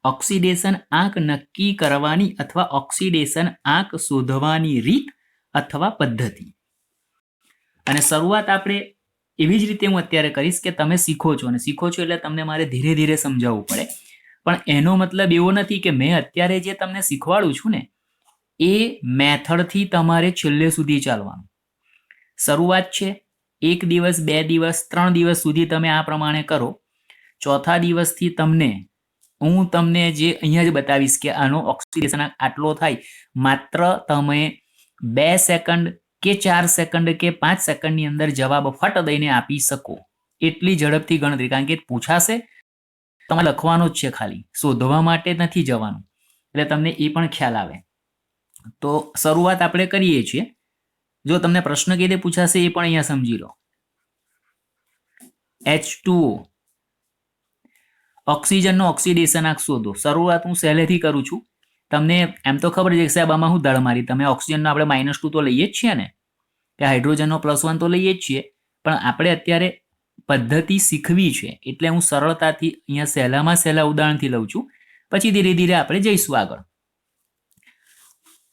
Oxidation આંક નક્કી કરવાની અથવા ઓક્સિડેશન આંક શોધવાની રીત અથવા પદ્ધતિ. અને શરૂઆત આપણે એવી જ રીતે હું અત્યારે કરીશ કે તમે શીખો છો, અને શીખો છો એટલે તમને મારે ધીરે ધીરે સમજાવવું પડે. પણ એનો મતલબ એવો નથી કે મેં અત્યારે જે તમને શીખવાડું છું ને એ મેથડથી તમારે છેલ્લે સુધી ચાલવાનું. શરૂઆત છે, 1 દિવસ 2 દિવસ 3 દિવસ સુધી તમે આ પ્રમાણે કરો. ચોથા દિવસથી હું તમને જે અહીંયા જ બતાવીશ કે આનો ઓક્સિડેશન આટલો થાય, માત્ર તમે 2 સેકન્ડ કે 4 સેકન્ડ કે 5 સેકન્ડની અંદર જવાબ ફટ દઈને આપી શકો એટલી ઝડપથી ગણતરી. કારણ કે પૂછાશે, તમારે લખવાનો જ છે, ખાલી શોધવા માટે નથી જવાનું. એટલે તમને એ પણ ખ્યાલ આવે. તો શરૂઆત આપણે કરીએ છીએ. જો તમને પ્રશ્ન કઈ રીતે પૂછાશે એ પણ અહીંયા સમજી લો. H2O ઓક્સિજનનો ઓક્સિડેશન આંક શોધો. શરૂઆત હું સહેલેથી કરું છું. તમને એમ તો ખબર છે કે સાહેબ આમાં હું દળ મારી, તમે ઓક્સિજનનો આપણે -2 તો લઈએ જ છીએ ને, કે હાઇડ્રોજનનો +1 તો લઈએ જ છીએ. પણ આપણે અત્યારે પદ્ધતિ શીખવી છે એટલે હું સરળતાથી અહીંયા સહેલામાં સહેલા ઉદાહરણથી લઉં છું. પછી ધીરે ધીરે આપણે જઈશું આગળ.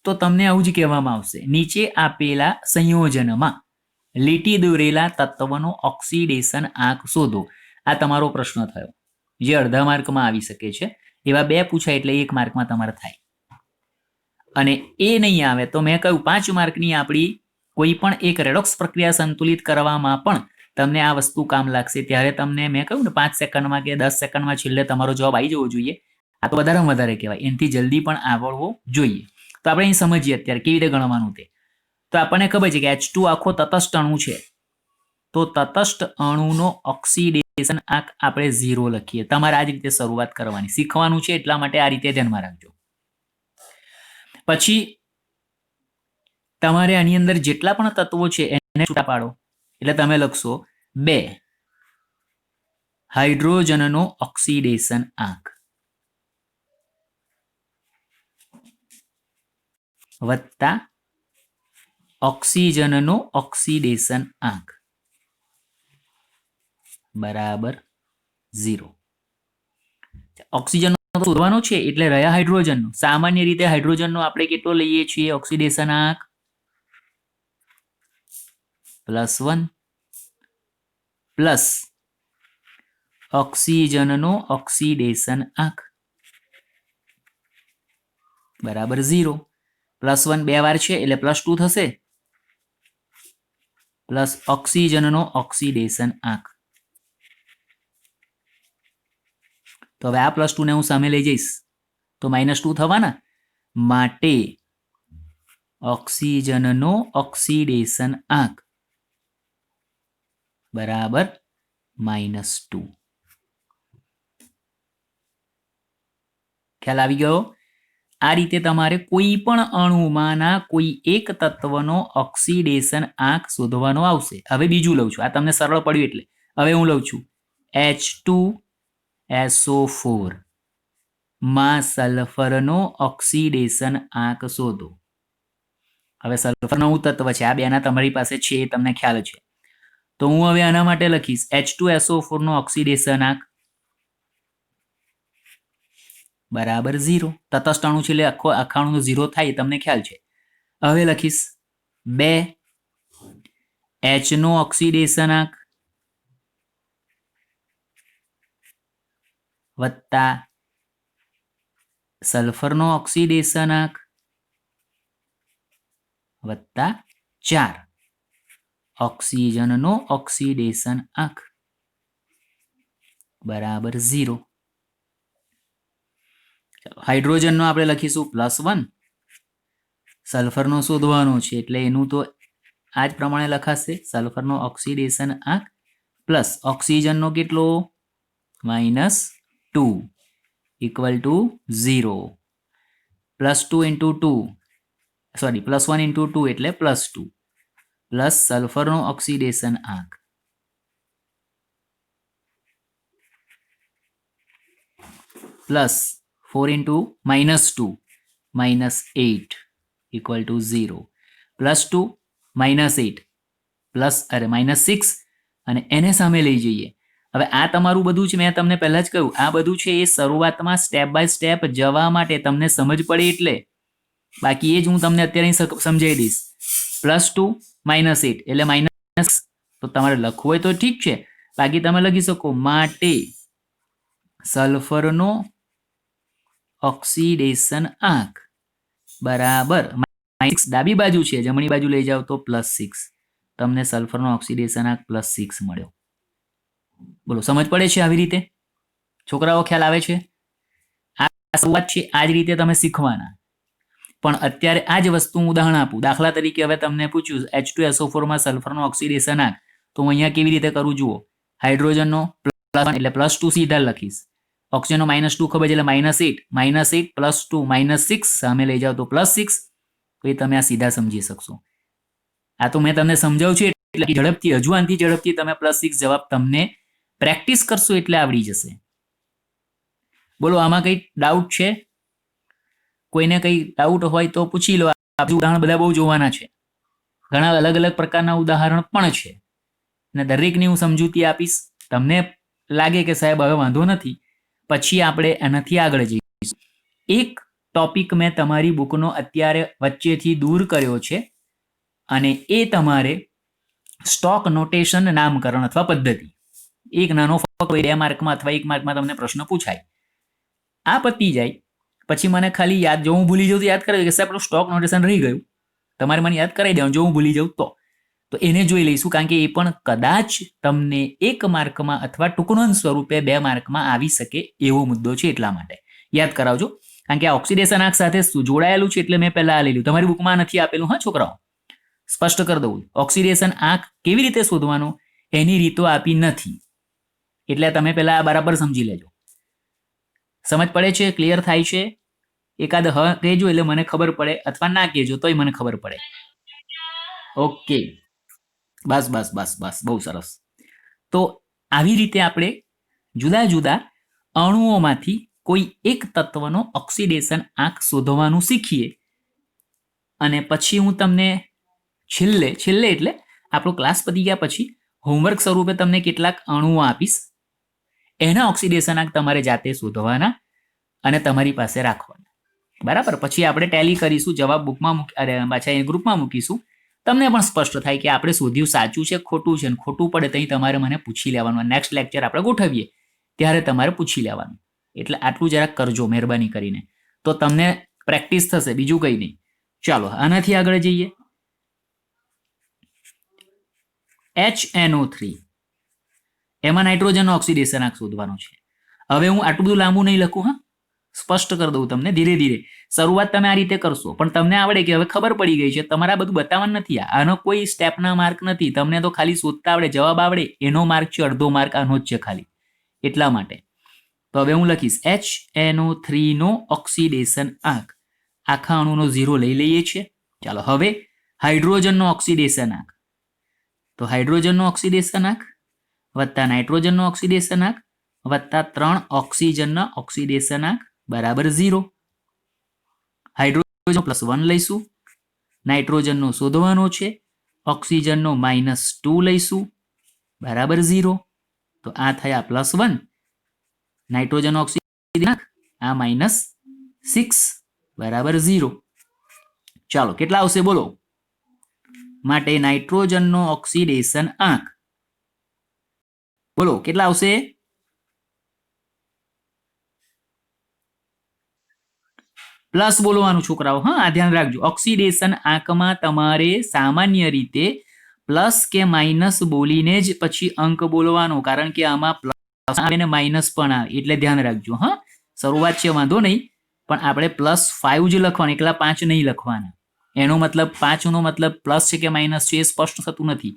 તો તમને આવું જ કહેવામાં આવશે, નીચે આપેલા સંયોજનમાં લીટી દોરેલા તત્વનો ઓક્સિડેશન આંક શોધો. આ તમારો પ્રશ્ન થયો, જે અડધા માર્કમાં આવી શકે છે. એવા 2 પૂછાય એટલે 1 માર્કમાં તમારે થાય. અને એ નહીં આવે તો મેં કહ્યું 5 માર્કની આપણી કોઈ પણ એક રેડોક્સ પ્રક્રિયા સંતુલિત કરવામાં પણ તમને આ વસ્તુ કામ લાગશે. ત્યારે તમને મેં કહ્યું ને 5 સેકન્ડમાં કે 10 સેકન્ડમાં છેલ્લે તમારો જવાબ આવી જવો જોઈએ. આ તો વધારેમાં વધારે કહેવાય, એનાથી જલ્દી પણ આવડવો જોઈએ. તો આપણે અહીં સમજીએ અત્યારે કેવી રીતે ગણવાનું તે. તો આપણને ખબર છે કે H2 આખો તટસ્થ અણુ છે. તો તટસ્થ અણુનો ઓક્સિડેશન આંક આપણે 0 લખીએ. તમારે આ જ રીતે શરૂઆત કરવાની, શીખવાનું છે એટલા માટે આ રીતે ધ્યાનમાં રાખજો. પછી તમારે આની અંદર જેટલા પણ તત્વો છે એને છૂટા પાડો. એટલે તમે લખશો 2 હાઇડ્રોજનનો ઓક્સિડેશન આંક વત્તા ઓક્સિજનનો ઓક્સિડેશન આંક બરાબર 0. ઓક્સિજન શોધવાનો છે એટલે રહ્યા હાઇડ્રોજનનો. સામાન્ય રીતે હાઇડ્રોજનનો આપણે કેટલો લઈએ છીએ ઓક્સિડેશન આંક? +1 પ્લસ ઓક્સિજનનો ઓક્સિડેશન આંક બરાબર 0. +1 2 વાર છે એટલે +2 થશે, પ્લસ ઓક્સિજનનો ઓક્સિડેશન આંક. તો હવે આ +2 ને હું સામે લઈ જઈશ તો -2 થવાના. માટે ઓક્સિજનનો ઓક્સિડેશન આંક બરાબર -2. ખ્યાલ આવી ગયો? આ રીતે તમારે કોઈ પણ અણુમાંના કોઈ એક તત્વનો ઓક્સિડેશન આંક શોધવાનો આવશે. હવે બીજું લઉં છું, આ તમને સરળ પડ્યું એટલે. હવે હું લઉં છું H2SO4 માં સલ્ફરનો ઓક્સિડેશન આંક શોધો. હવે સલ્ફરનો તત્વ છે, આ બેના તમારી પાસે છે એ તમને ખ્યાલ છે. તો હું હવે આના માટે લખીશ H2SO4 નો ઓક્સિડેશન આંક બરાબર 0. તટસ્થ અણુ છે એટલે આખા અણુનો 0 થાય એ તમને ખ્યાલ છે. હવે લખીશ 2 H નો ઓક્સિડેશન આંક વત્તા સલ્ફરનો ઓક્સિડેશન આંક વત્તા 4 ઓક્સિજનનો ઓક્સિડેશન આંક બરાબર 0. હાઇડ્રોજનનો આપણે લખીશું +1, સલ્ફરનો શોધવાનો છે એટલે એનું તો આ જ પ્રમાણે લખાશે, સલ્ફરનો ઓક્સિડેશન આંક પ્લસ ઓક્સિજનનો કેટલો -2 ઇક્વલ ટુ 0. +1 × 2 એટલે +2 પ્લસ સલ્ફરનો ઓક્સિડેશન આંક પ્લસ 4 × -2 -8 ઇક્વલ ટુ 0. +2 -8 -6 અને એને સામે લઈ જઈએ હવે આ તમારું બધું છે, મેં તમને પહેલા જ કહ્યું આ બધું છે એ શરૂઆતમાં સ્ટેપ બાય સ્ટેપ જવા માટે તમને સમજ પડે એટલે, બાકી એ જ હું તમને અત્યારે સમજાવી દઈશ. +2 -8 એટલે માઇનસ, તો તમારે લખવું હોય તો ઠીક છે, બાકી તમે લખી શકો માટે સલ્ફરનો ઓક્સિડેશન આંક બરાબર -6, ડાબી બાજુ છે, જમણી બાજુ લઈ જાઓ તો +6, તમને સલ્ફરનો ઓક્સિડેશન આંક +6 મળ્યો. બોલો, સમજ પડે છે આવી રીતે? છોકરાઓ ખ્યાલ આવે છે? આ શરૂઆત છે, આ જ રીતે તમે શીખવાના. પણ અત્યારે આ જ વસ્તુ હું ઉદાહરણ આપું. દાખલા તરીકે હવે તમને પૂછ્યું H2SO4 માં સલ્ફરનો ઓક્સિડેશન આંક, તો હું અહીંયા કેવી રીતે કરું જુઓ. હાઇડ્રોજનનો +1 એટલે +2 સીધા લખીશ, ઓક્સિજનનો -2 ખબર છે એટલે -8 +2 -6 સામે લઈ જાઓ તો +6, તો એ તમે આ સીધા સમજી શકશો. આ તો મેં તમને સમજાવું છું એટલે ઝડપથી, હજુ આનાથી ઝડપથી તમે +6 જવાબ તમને પ્રેક્ટિસ કરશો એટલે આવડી જશે. બોલો, આમાં કઈ ડાઉટ છે? કોઈને કઈ ડાઉટ હોય તો પૂછી લો. આ ઉદાહરણ બધા બહુ જોવાના છે, ઘણા અલગ અલગ પ્રકારના ઉદાહરણ પણ છે, અને દરેકની હું સમજૂતી આપીશ. તમને લાગે કે સાહેબ હવે વાંધો નથી, પછી આપણે એનાથી આગળ જઈશું. એક ટોપિક મેં તમારી બુકનો અત્યારે વચ્ચેથી દૂર કર્યો છે, અને એ તમારે સ્ટોક નોટેશન નામકરણ અથવા પદ્ધતિ. એક નાનો ફરક હોય, 2 માર્કમાં અથવા 1 માર્કમાં તમને પ્રશ્ન પૂછાય. આ પતી જાય પછી મને ખાલી યાદ, જો હું ભૂલી જાઉં તો યાદ કરાવી કે સાહેબ સ્ટોક નોટેશન રહી ગયું, તમારે મને યાદ કરાવી દેવાનું જો હું ભૂલી જાઉં તો એને જોઈ લઈશું, કારણ કે એ પણ કદાચ તમને 1 માર્કમાં અથવા ટૂંકનોંધ સ્વરૂપે 2 માર્કમાં આવી શકે એવો મુદ્દો છે, એટલા માટે યાદ કરાવજો. કારણ કે આ ઓક્સિડેશન આંક સાથે જોડાયેલું છે એટલે મેં પહેલા આ લઈ લીધું, તમારી બુકમાં નથી આપેલું. હા છોકરાઓ, સ્પષ્ટ કરી દઉં, ઓક્સિડેશન આંક કેવી રીતે શોધવાનો એની રીતો આપી નથી, એટલે તમે પહેલા આ બરાબર સમજી લેજો. સમજ પડે છે? ક્લિયર થાય છે? એકાદ હ કહેજો એટલે મને ખબર પડે, અથવા ના કહેજો તોય મને ખબર પડે. ઓકે, બસ બસ બસ બસ, બહુ સરસ. તો આવી રીતે આપણે જુદા જુદા અણુઓમાંથી કોઈ એક તત્વનો ઓક્સિડેશન આંક શોધવાનું શીખીએ, અને પછી હું તમને છેલ્લે એટલે આપણો ક્લાસ પતી ગયા પછી હોમવર્ક સ્વરૂપે તમને કેટલાક અણુઓ આપીશ, એના ઓક્સિડેશન આંક તમારે જાતે શોધવાના અને તમારી પાસે રાખવાના. બરાબર? પછી આપણે ટેલી કરીશું, જવાબ બુકમાં પાછા ગ્રુપમાં મૂકીશું, તમને પણ સ્પષ્ટ થાય કે આપણે શોધ્યું સાચું છે ખોટું છે, અને ખોટું પડે ત્યાં તમારે મને પૂછી લેવાનું. નેક્સ્ટ લેક્ચર આપણે ગોઠવીએ ત્યારે તમારે પૂછી લેવાનું. એટલે આટલું જરાક કરજો મહેરબાની કરીને, તો તમને પ્રેક્ટિસ થશે, બીજું કંઈ નહીં. ચાલો આનાથી આગળ જઈએ. HNO3, એમાં નાઇટ્રોજનનો ઓક્સિડેશન આંક શોધવાનો છે. હવે હું આટલું બધું લાંબુ નહીં લખું, હા, સ્પષ્ટ કરી દઉં તમને ધીરે ધીરે. શરૂઆત તમે આ રીતે કરશો, પણ તમને આવડે કે હવે ખબર પડી ગઈ છે, તમારે આ બધું બતાવવાનું નથી. આનો કોઈ સ્ટેપના માર્ક નથી, તમને તો ખાલી શોધતા આવડે, જવાબ આવડે એનો માર્ક છે, અડધો માર્ક આનો જ છે ખાલી, એટલા માટે. તો હવે હું લખીશ HNO3 નો ઓક્સિડેશન આંક, આખા અણુનો 0 લઈ લઈએ છીએ. ચાલો હવે હાઇડ્રોજનનો ઓક્સિડેશન આંક, તો હાઇડ્રોજનનો ઓક્સિડેશન આંક વત્તા નાઇટ્રોજનનો ઓક્સિડેશન આંક વત્તા 3 ઓક્સિજનના ઓક્સિડેશન આંક બરાબર 0. હાઇડ્રોજન +1 લઈશું, નાઇટ્રોજનનો શોધવાનો છે, ઓક્સિજનનો -2 લઈશું બરાબર 0. તો આ થયા +1, નાઇટ્રોજન ઓક્સિજન આ -6 બરાબર 0. ચાલો કેટલા આવશે બોલો? માટે નાઇટ્રોજનનો ઓક્સિડેશન આંક બોલો કેટલા આવશે? પ્લસ બોલવાનું છોકરાઓ, હા આ ધ્યાન રાખજો. ઓક્સિડેશન આંકમાં તમારે સામાન્ય રીતે પ્લસ કે માઇનસ બોલીને જ પછી અંક બોલવાનો, કારણ કે આમાં પ્લસ આવે ને માઇનસ પણ આવે, એટલે ધ્યાન રાખજો. હા, શરૂઆત છે વાંધો નહીં, પણ આપણે +5 જ લખવાનું, એકલા 5 નહીં લખવાના. એનો મતલબ 5 નો મતલબ પ્લસ છે કે માઇનસ છે એ સ્પષ્ટ થતું નથી.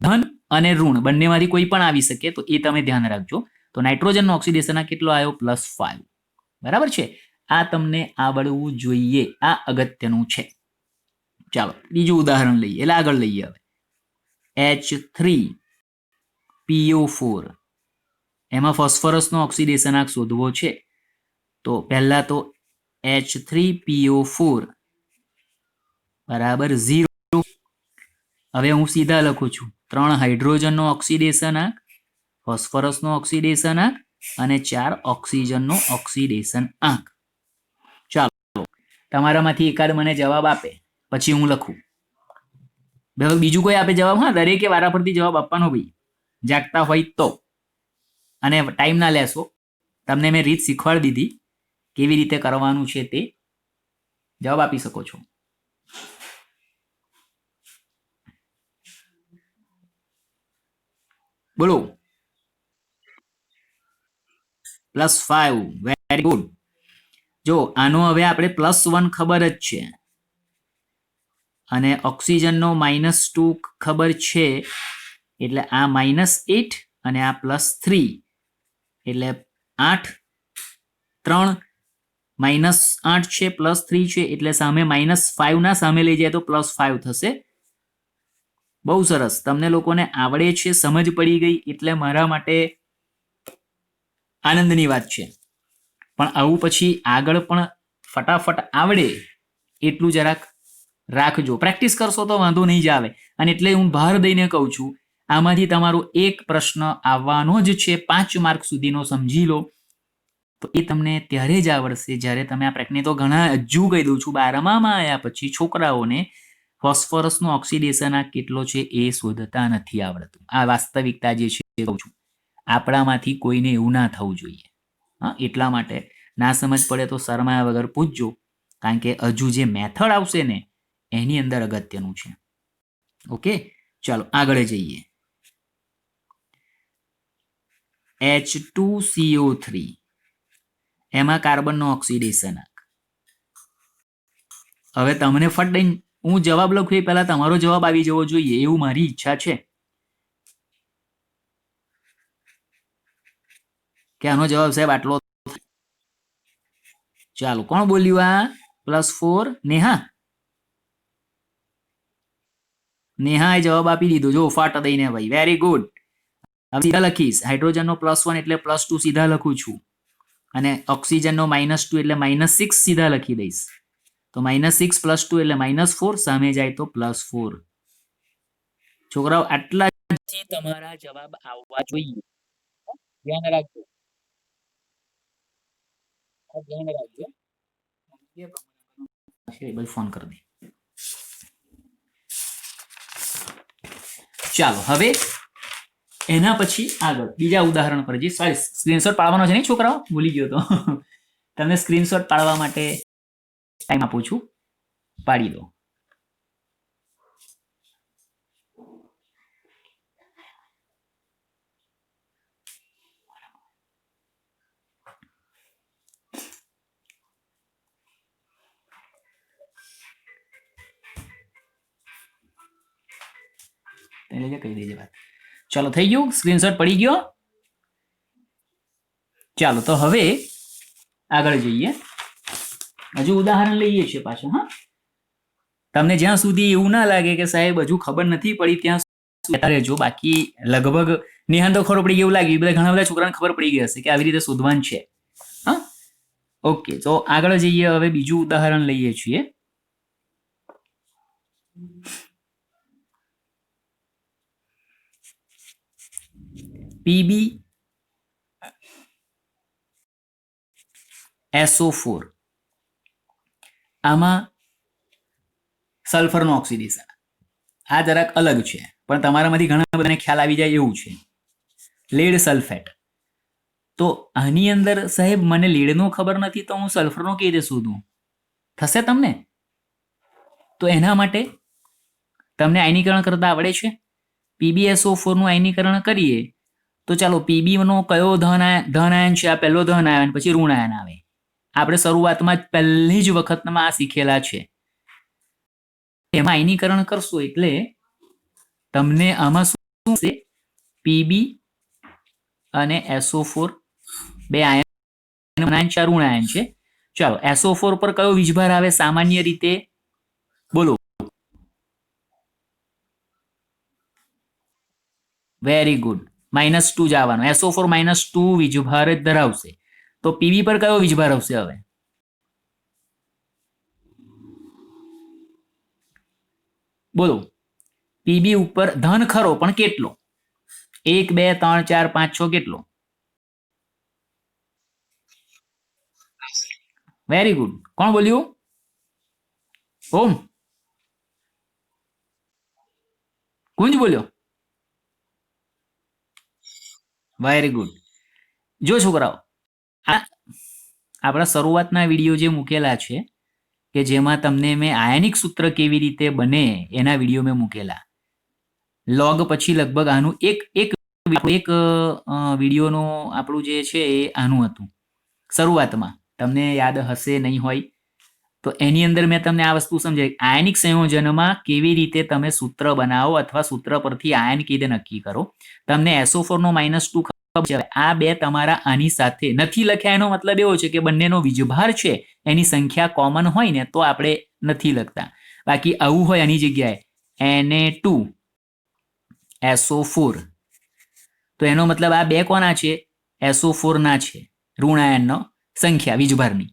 ધન અને ઋણ બંનેમાંથી કોઈ પણ આવી શકે, તો એ તમે ધ્યાન રાખજો. તો નાઇટ્રોજનનો ઓક્સિડેશન આ કેટલો આવ્યો? +5. બરાબર છે? આ તમને આવડવું જોઈએ, આ અગત્યનું છે. ચાલો બીજું ઉદાહરણ લઈએ, એટલે આગળ લઈએ. હવે H3PO4, એમાં ફોસ્ફરસનો ઓક્સિડેશન આંક શોધવો છે. તો પહેલા તો H3PO4 બરાબર 0. હવે હું સીધા લખું છું 3 હાઇડ્રોજનનો ઓક્સિડેશન આંક ફોસ્ફરસનો ઓક્સિડેશન આંક અને 4 ઓક્સિજનનો ઓક્સિડેશન આંક. ચાલો તમારામાંથી એકાદ મને જવાબ આપે પછી હું લખું. બીજું કોઈ આપે જવાબ? હા, દરેકે વારાફરતી જવાબ આપવાનો ભાઈ, જાગતા હોય તો. અને ટાઈમ ના લેશો, તમને મેં રીત શીખવાડી દીધી કેવી રીતે કરવાનું છે તે. જવાબ આપી શકો છો. બોલો. +5. Very good. જો આનો હવે આપણે +1 ખબર જ છે અને ઓક્સિજનનો -2 ખબર છે, એટલે આ -8 અને આ +3 એટલે 8. 3 -8 છે, +3 છે, એટલે સામે -5 ના સામે લઈ જાય તો +5 થશે. બહુ સરસ, તમને લોકોને આવડે છે, સમજ પડી ગઈ, એટલે મારા માટે આનંદની વાત છે. પણ આવું પછી આગળ પણ ફટાફટ આવડે એટલું જરાક રાખજો. પ્રેક્ટિસ કરશો તો વાંધો નહીં જ આવે. અને એટલે હું ભાર દઈને કહું છું, આમાંથી તમારો એક પ્રશ્ન આવવાનો જ છે 5 માર્ક સુધીનો, સમજી લો. તો એ તમને ત્યારે જ આવડશે જ્યારે તમે આ પ્રેક્ટિસ. તો ઘણા હજુ કહી દઉં છું, 12માં આવ્યા પછી છોકરાઓને ફોસ્ફરસનો ઓક્સિડેશન આ કેટલો છે એ શોધતા નથી આવડતું. આ વાસ્તવિકતા જે છે એ કહું છું. આપણામાંથી કોઈને એવું ના થવું જોઈએ. હા, એટલા માટે ના સમજ પડે તો શરમાયા વગર પૂછજો, કારણ કે હજુ જે મેથડ આવશે ને એની અંદર અગત્યનું છે. ઓકે, ચાલો આગળ જઈએ. H2CO3 એમાં કાર્બનનો ઓક્સિડેશન આંક. હવે તમને ફટ દઈને હું જવાબ લખું એ પહેલા તમારો જવાબ આવી જવો જોઈએ એવું મારી ઈચ્છા છે કે આનો જવાબ સાહેબ આટલો. ચાલો, કોણ બોલ્યું આ +4? નેહા. નેહાએ જવાબ આપી દીધો, જો ફાટ દઈને ભાઈ. Very good. હવે સીધા લખીશ, હાઇડ્રોજનનો +1 એટલે +2 સીધા લખું છું, અને ઓક્સિજનનો -2 એટલે -6 સીધા લખી દઈશ. તો -6 + 2 એટલે -4, સામે જાય તો +4. છોકરાઓ આટલા તમારા જવાબ આવવા જોઈએ. ધ્યાન રાખજો, ધ્યાન રાખજો. ફોન કરી દે. ચાલો હવે એના પછી આગળ બીજા ઉદાહરણ પર જઈએ. સોરી, સ્ક્રીનશોટ પાડવાનો છે નહીં છોકરાઓ, ભૂલી ગયો તો. તમને સ્ક્રીનશોટ પાડવા માટે ટાઈમ આપું છું, પાડી દો. કહી દેજે વાત. ચાલો, થઈ ગયું, સ્ક્રીનશોટ પડી ગયો. ચાલો, તો હવે આગળ જઈએ. હજુ ઉદાહરણ લઈએ છીએ પાછું. હા, તમને જ્યાં સુધી એવું ના લાગે કે સાહેબ હજુ ખબર નથી પડી ત્યાં સુધી રહેજો. બાકી લગભગ નિહાન તો ખબર પડી ગઈ એવું લાગ્યું. બધા ઘણા બધા છોકરાને ખબર પડી ગઈ હશે કે આવી રીતે શોધવાનું છે. હા, ઓકે, તો આગળ જઈએ. હવે બીજું ઉદાહરણ લઈએ છીએ. PbSO4 આમાં સલ્ફરનો ઓક્સિડેશન. આ જરાક અલગ છે, પણ તમારામાંથી ઘણા બધાને ખ્યાલ આવી જાય એવું છે. Lead sulphate. તો આની અંદર સાહેબ મને લેડનો ખબર નથી, તો હું સલ્ફરનો કેવી રીતે શોધું? થશે તમને? તો એના માટે તમને આયનીકરણ કરતા આવડે છે. PbSO4 નું આયનીકરણ કરીએ તો ચાલો, Pb નો કયો ધન આયન છે? આ પહેલો ધન આયન, પછી ઋણ આયન આવે. આપણે શરૂઆતમાં જ પહેલી જ વખતમાં આ શીખેલા છે. એમાં આયનીકરણ કરશો એટલે તમને આમાં શું છે? Pb અને SO4 બે આયન, ઋણ આયન છે. ચાલો, SO4 પર કયો વીજભાર આવે સામાન્ય રીતે? બોલો. વેરી ગુડ, -2 જ આવવાનો. SO4 -2 વીજભાર જ ધરાવશે. તો Pb પર કયો વીજભાર આવશે? હવે બોલો. Pb ઉપર ધન ખરો, પણ કેટલો? 1 2 3 4 5 6 કેટલો? Very good. કોણ બોલ્યું? ઓમ કુંજ બોલ્યો. Very good. જો છોકરાઓ, આ આપણા શરૂઆતના વિડીયો જે મૂકેલા છે કે જેમાં તમને મેં આયનિક સૂત્ર કેવી રીતે બને એના વિડીયો મેં મૂકેલા. લોગ પછી લગભગ આનું એક વિડીયોનો આપણું જે છે એ આનું હતું શરૂઆતમાં. તમને યાદ હશે નહીં હોય તો એની અંદર મેં તમને આ વસ્તુ સમજાવી, આયનિક સંયોજનમાં કેવી રીતે તમે સૂત્ર બનાવો અથવા સૂત્ર પરથી આયન કેવી રીતે નક્કી કરો. તમને SO4 નો -2 ખબર છે. આ બે તમારા આની સાથે નથી લખ્યા એનો મતલબ એવો છે કે બંનેનો વીજભાર છે એની સંખ્યા કોમન હોય ને તો આપણે નથી લખતા. બાકી આવું હોય આની જગ્યાએ Na2SO4 તો એનો મતલબ આ બે કોના છે? SO4 ના છે, ઋણ આયનનો સંખ્યા વીજભારની.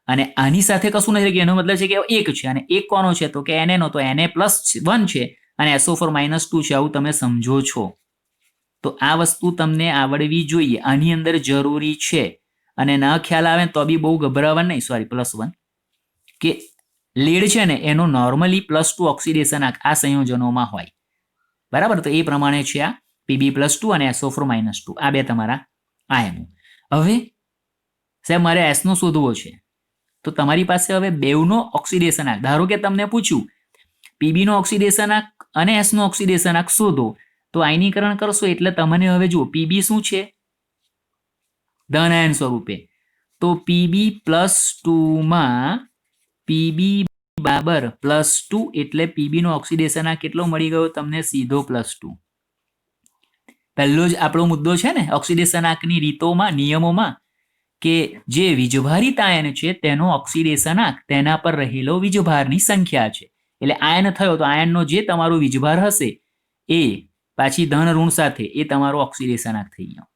અને આની સાથે કશું નથી લખ્યું એનો મતલબ છે કે એક છે. અને એક કોનો છે તો કે Na નો, તો Na+1 છે અને SO4 -2 છે. આવું તમે સમજો છો તો આ વસ્તુ તમને આવડવી જોઈએ, આની અંદર જરૂરી છે. અને ના ખ્યાલ આવે તો બી બહુ ગભરાવાનું નહીં. સોરી, +1 કે લીડ છે ને એનો નોર્મલી +2 ઓક્સિડેશન આ સંયોજનોમાં હોય, બરાબર? તો એ પ્રમાણે છે આ Pb+2 અને SO4 -2 આ બે તમારા આયનો. હવે સાહેબ મારે S નો શોધવો છે તો તમારી પાસે હવે બેવનો ઓક્સિડેશન આંક, ધારો કે તમને પૂછ્યું Pb નો ઓક્સિડેશન આંક અને S નો ઓક્સિડેશન આંક શોધો તો આયનીકરણ કરશો એટલે તમને હવે જુઓ Pb શું છે? ધન આયન સ્વરૂપે. તો Pb+2 માં Pb બરાબર +2 એટલે Pb નો ઓક્સિડેશન આંક કેટલો મળી ગયો તમને? સીધો +2. પહેલો જ આપણો મુદ્દો છે ને ઓક્સિડેશન આંકની રીતોમાં, નિયમોમાં, કે જે વીજભારિત આયન છે તેનો ઓક્સિડેશન આંક તેના પર રહેલો વીજભારની સંખ્યા છે. એટલે આયન થયો તો આયનનો જે તમારો વીજભાર હશે એ પાછી ધન ઋણ સાથે એ તમારો ઓક્સિડેશન આંક થઈ ગયો.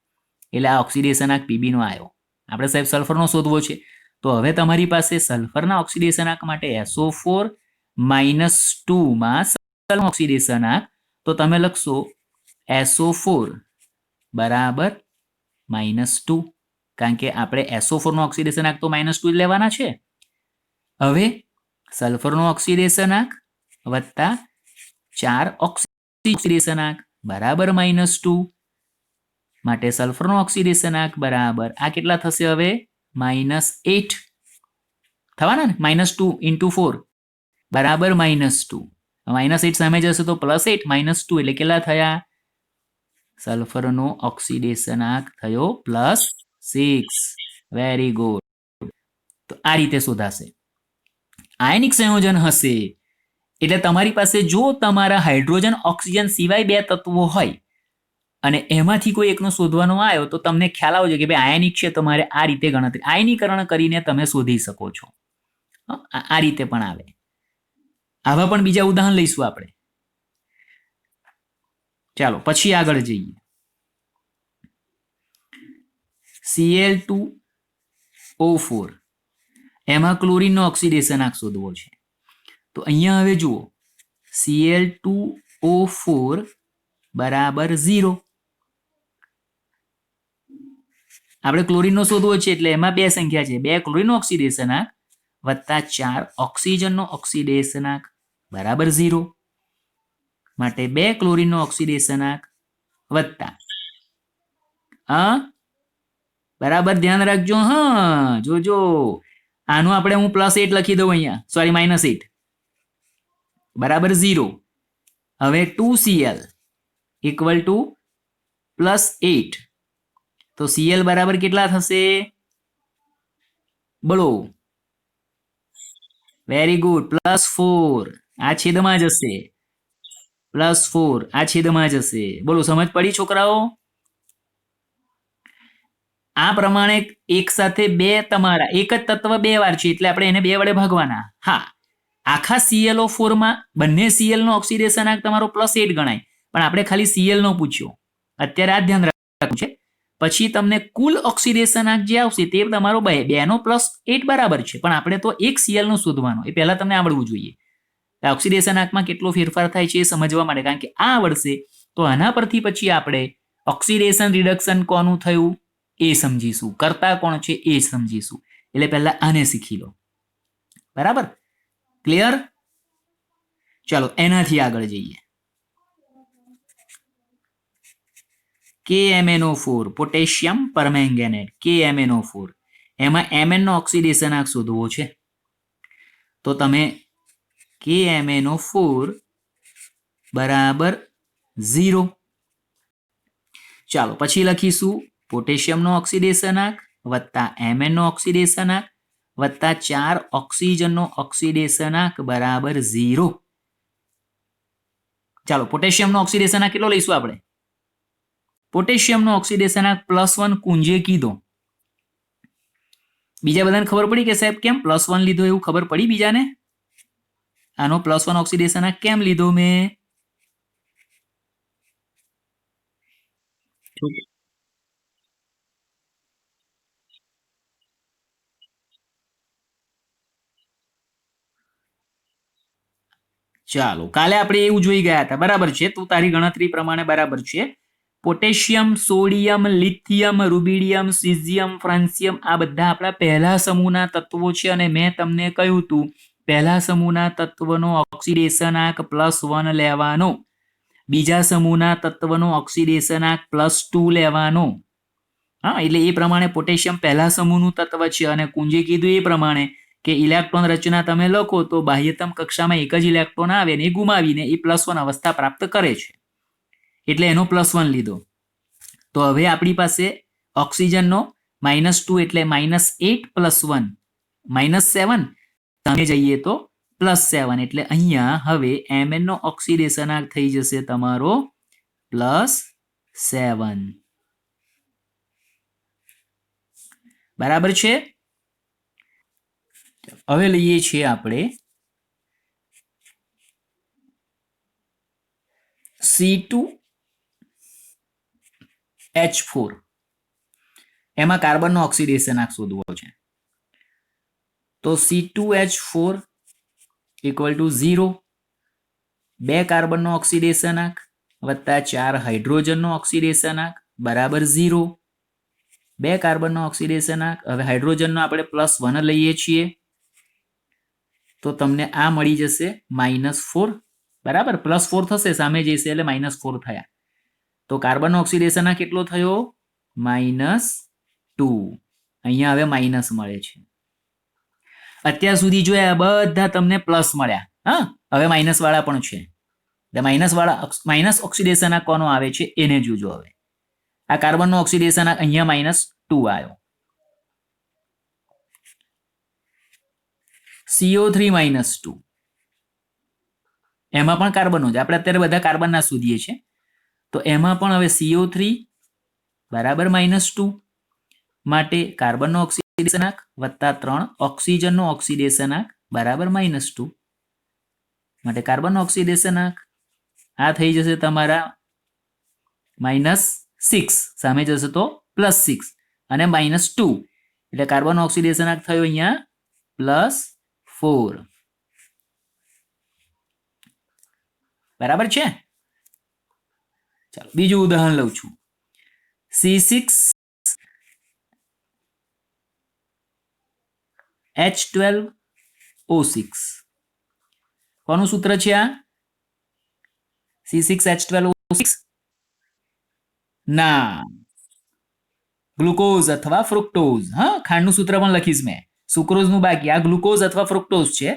એટલે આ ઓક્સિડેશન આંક Pb નો આવ્યો. આપણે સાહેબ સલ્ફરનો શોધવો છે તો હવે તમારી પાસે સલ્ફરના ઓક્સિડેશન આંક માટે SO4 -2 માં સલ્ફર ઓક્સિડેશન આંક તો તમે લખશો SO4 બરાબર -2, કારણ કે આપણે SO4 નો ઓક્સિડેશન આંક તો -2 લેવાના છે. હવે સલ્ફરનો ઓક્સિડેશન આંક વત્તા 4 ઓક્સિડેશન આંક બરાબર -2 માટે સલ્ફરનો ઓક્સિડેશન આંક બરાબર આ કેટલા થશે હવે? -8 થવાના ને? -2 × 4 બરાબર -2. -8 સામે જશે તો +8 -2 એટલે કેટલા થયા? સલ્ફરનો ઓક્સિડેશન આંક થયો +6. Very good. તો આ રીતે શોધાશે. આયનિક સંયોજન હશે એટલે તમારી પાસે જો તમારા હાઇડ્રોજન ઓક્સિજન સિવાય બે તત્વો હોય અને એમાંથી કોઈ એકનો શોધવાનો આવ્યો તો તમને ખ્યાલ આવજો કે ભાઈ આયનિક છે, તમારે આ રીતે ગણતરી આયનીકરણ કરીને તમે શોધી શકો છો. આ રીતે પણ આવે. આવા પણ બીજા ઉદાહરણ લઈશું આપણે. ચાલો પછી આગળ જઈએ. Cl2O4 એમાં ક્લોરીનનો ઓક્સિડેશન આંક શોધવો છે. તો અહીંયા હવે જુઓ Cl2O4 બરાબર 0. આપણે ક્લોરીનનો શોધવો છે એટલે એમાં બે સંખ્યા છે, 2 ક્લોરીનનો ઓક્સિડેશન આંક વત્તા 4 ઓક્સિજનનો ઓક્સિડેશન આંક બરાબર 0. માટે 2 ક્લોરીનનો ઓક્સિડેશન આંક વત્તા બરાબર ધ્યાન રાખજો. હા જોજો, આનું આપણે હું +8 લખી દઉં અહીંયા, સોરી -8 બરાબર 0. હવે 2Cl = +8 તો Cl બરાબર કેટલા થશે? બોલો. વેરી ગુડ, +4 આ છેદમાં જશે, +4 આ છેદમાં જશે. બોલો સમજ પડી છોકરાઓ? આ પ્રમાણે એક સાથે બે તમારા એક જ તત્વ બે વાર છે એટલે આપણે એને 2 વડે ભાગવાના. હા, આખા ClO4 માં બંને Cl નો ઓક્સિડેશન આંક તમારો +8 ગણાય, પણ આપણે ખાલી Cl નો પૂછ્યો. અત્યારે આ ધ્યાન રાખવું છે. પછી તમને કુલ ઓક્સિડેશન આંક જે આવશે તે તમારો 2 નો +8 બરાબર છે, પણ આપણે તો એક Cl નો શોધવાનો. એ પહેલા તમને આવડવું જોઈએ. ઓક્સિડેશન આંકમાં કેટલો ફેરફાર થાય છે એ સમજવા માટે, કારણ કે આ આવડશે તો આના પરથી પછી આપણે ઓક્સિડેશન રિડક્શન કોનું થયું એ સમજીશું, કરતા કોણ છે એ સમજીશું. એટલે પહેલા આને શીખી લો. બરાબર, ક્લિયર? ચાલો એનાથી આગળ જઈએ. KMnO4 પોટેશિયમ પરમેંગેનેટ, KMnO4, એમાં Mn નો ઓક્સિડેશનાંક શોધવો છે. તો તમે KMnO4 બરાબર 0. ચાલો પછી લખીશું પોટેશિયમનો ઓક્સિડેશનાંક વત્તા Mn નો ઓક્સિડેશનાંક વત્તા 4 ઓક્સિજનનો ઓક્સિડેશનાંક બરાબર 0. ચાલો પોટેશિયમનો ઓક્સિડેશનાંક કેટલો લઈશું આપણે? પોટેશિયમનો ઓક્સિડેશનાંક +1 કુંજે કીધો. બીજા બધાને ખબર પડી કે સાહેબ કેમ +1 લીધો એવું ખબર પડી બીજાને? આનો +1 ઓક્સિડેશનાંક કેમ લીધો મેં? ચાલો કાલે આપણે એવું જોઈ ગયા હતા. બરાબર છે, તું તારી ગણતરી પ્રમાણે બરાબર છે. Potassium, sodium, lithium, rubidium, caesium, francium આ બધા આપણા પહેલા સમૂહના તત્વો છે અને મેં તમને કહ્યું હતું પહેલા સમૂહના તત્વનો ઓક્સિડેશનાંક +1 લેવાનો, બીજા સમૂહના તત્વનો ઓક્સિડેશનાંક +2 લેવાનો. હા, એટલે એ પ્રમાણે પોટેશિયમ પહેલા સમૂહનું તત્વ છે અને કુંજે કીધું એ પ્રમાણે કે ઇલેક્ટ્રોન રચના તમે લખો તો બાહ્યતમ કક્ષામાં એક જ ઇલેક્ટ્રોન આવે ને એ ગુમાવીને એ +1 અવસ્થા પ્રાપ્ત કરે છે, એટલે એનો +1 લીધો. તો હવે આપણી પાસે ઓક્સિજનનો -2 એટલે -8 + 1 -7, તમે જઈએ તો +7, એટલે અહીંયા હવે Mn નો ઓક્સિડેશનાંક થઈ જશે તમારો +7. બરાબર છે. હવે લઈએ છીએ આપણે C2H4, એમાં કાર્બનનો ઓક્સિડેશનાંક શોધવો છે. તો C2H4 = 0, 2 કાર્બનનો ઓક્સિડેશનાંક વત્તા 4 હાઇડ્રોજનનો ઓક્સિડેશનાંક બરાબર 0. 2 કાર્બનનો ઓક્સિડેશનાંક, હવે હાઇડ્રોજનનો આપણે +1 લઈએ છીએ તો તમને આ મળી જશે -4. બરાબર, +4 થશે સામે જઈશે એટલે -4 થયા. તો કાર્બનનો ઓક્સિડેશનાંક કેટલો થયો? -2. અહીંયા હવે માઇનસ મળે છે. અત્યાર સુધી જોયા બધા તમને પ્લસ મળ્યા. હા, હવે માઇનસ વાળા પણ છે. માઇનસ ઓક્સિડેશનાંક કોનો આવે છે એને જોજો. હવે આ કાર્બનનો ઓક્સિડેશનાંક અહીંયા -2 આવ્યો. CO3 -2, એમાં પણ કાર્બનો જ, આપણે અત્યારે બધા કાર્બનના શોધીએ છીએ. તો એમાં પણ હવે CO3 બરાબર -2 માટે કાર્બનનો ઓક્સિડેશનાંક વત્તા 3 ઓક્સિજનનો ઓક્સિડેશનાંક બરાબર -2 માટે કાર્બનનો ઓક્સિડેશનાંક આ થઈ જશે તમારા -6, સામે જશે તો +6 અને -2 એટલે કાર્બનનો ઓક્સિડેશનાંક થયો અહીંયા +4. બરાબર છે. ચાલો બીજું ઉદાહરણ લઉં છું. C6H12O6, કોનું સૂત્ર છે આ? C6H12O6 ના, ગ્લુકોઝ અથવા ફ્રુક્ટોઝ. હા, ખાંડનું સૂત્ર પણ લખીશ મેં, સુક્રોઝનું બાકી. આ ગ્લુકોઝ અથવા ફ્રુક્ટોઝ છે.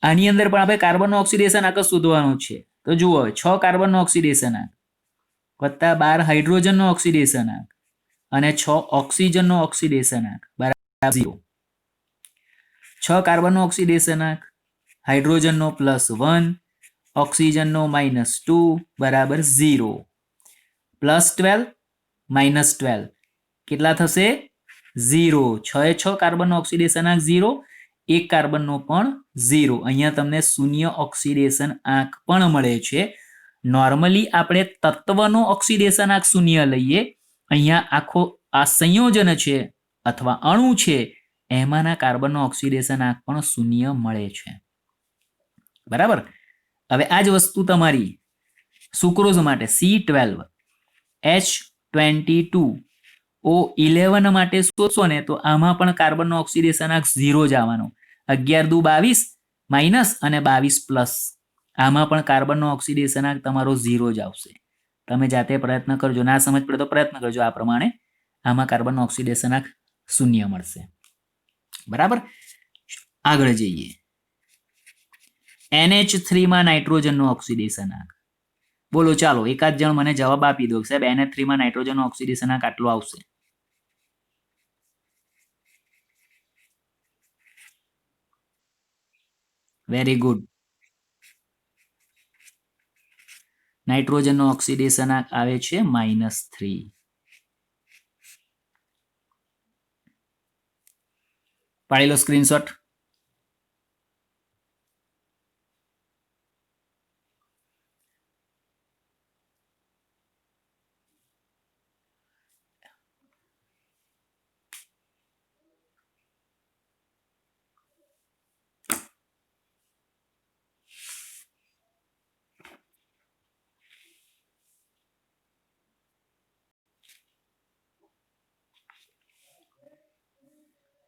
આની અંદર પણ આપણે કાર્બનનો ઓક્સિડેશનાંક જોવાનું છે. તો જુઓ, 6 કાર્બનનો ઓક્સિડેશનાંક વત્તા 12 હાઇડ્રોજનનો ઓક્સિડેશનાંક અને 6 ઓક્સિજનનો ઓક્સિડેશનાંક બરાબર 0. 6 કાર્બનનો ઓક્સિડેશનાંક, હાઇડ્રોજનનો +1, ઓક્સિજનનો -2 બરાબર 0. +12 -12 કેટલા થશે? 0. 6 એ 6 કાર્બનનો ઓક્સિડેશનાંક 0, 1 કાર્બનનો પણ 0. અહીંયા તમને શૂન્ય ઓક્સિડેશન આંક પણ મળે છે. નોર્મલી આપણે તત્વનો ઓક્સિડેશનાંક 0 લઈએ, અહીંયા આખો આ સંયોજન છે અથવા અણુ છે એમાંના કાર્બનનો ઓક્સિડેશનાંક પણ 0 મળે છે. બરાબર. હવે આ જ વસ્તુ તમારી સુક્રોઝ માટે C12 H22O11 માટે શોધશો ને તો આમાં પણ કાર્બનનો ઓક્સિડેશનાંક 0 જ આવવાનો. 11 દુ 22 માઇનસ અને 22 પ્લસ. આમાં પણ કાર્બનનો ઓક્સિડેશનાંક તમારો 0 જ આવશે. તમે જાતે પ્રયત્ન કરજો, ના સમજ પડે તો પ્રયત્ન કરજો. આ પ્રમાણે આમાં કાર્બનનો ઓક્સિડેશનાંક 0 મળશે. બરાબર. આગળ જઈએ. NH3 માં નાઇટ્રોજનનો ઓક્સિડેશનાંક બોલો. ચાલો એકાદ જણ મને જવાબ આપી દો સાહેબ. NH3 માં નાઇટ્રોજનનો ઓક્સિડેશનાંક આટલો આવશે. Very good. નાઇટ્રોજનનો ઓક્સિડેશનાંક આવે છે -3. પાડી લો સ્ક્રીનશોટ.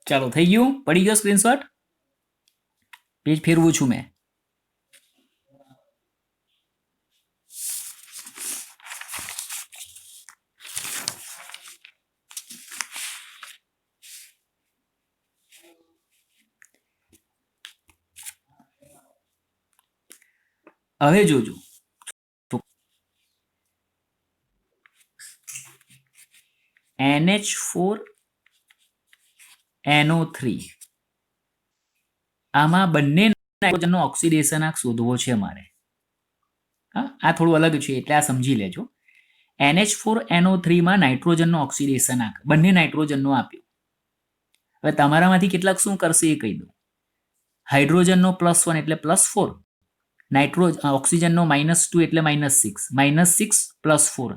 ચાલો થઈ ગયું. પડી ગયો સ્ક્રીનશોટ. પેજ ફેરવું છું મેં. હવે જોજો. NH4NO3 આમાં બંને નાઇટ્રોજનનો ઓક્સિડેશનાંક શોધવો છે મારે. હા, આ થોડું અલગ છે એટલે આ સમજી લેજો. NH4NO3 માં નાઇટ્રોજનનો ઓક્સિડેશનાંક બંને નાઇટ્રોજનનો આપ્યો. હવે તમારામાંથી કેટલાક શું કરશે એ કહી દઉં. હાઇડ્રોજનનો +1 એટલે +4, ઓક્સિજનનો -2 એટલે -6, -6 +4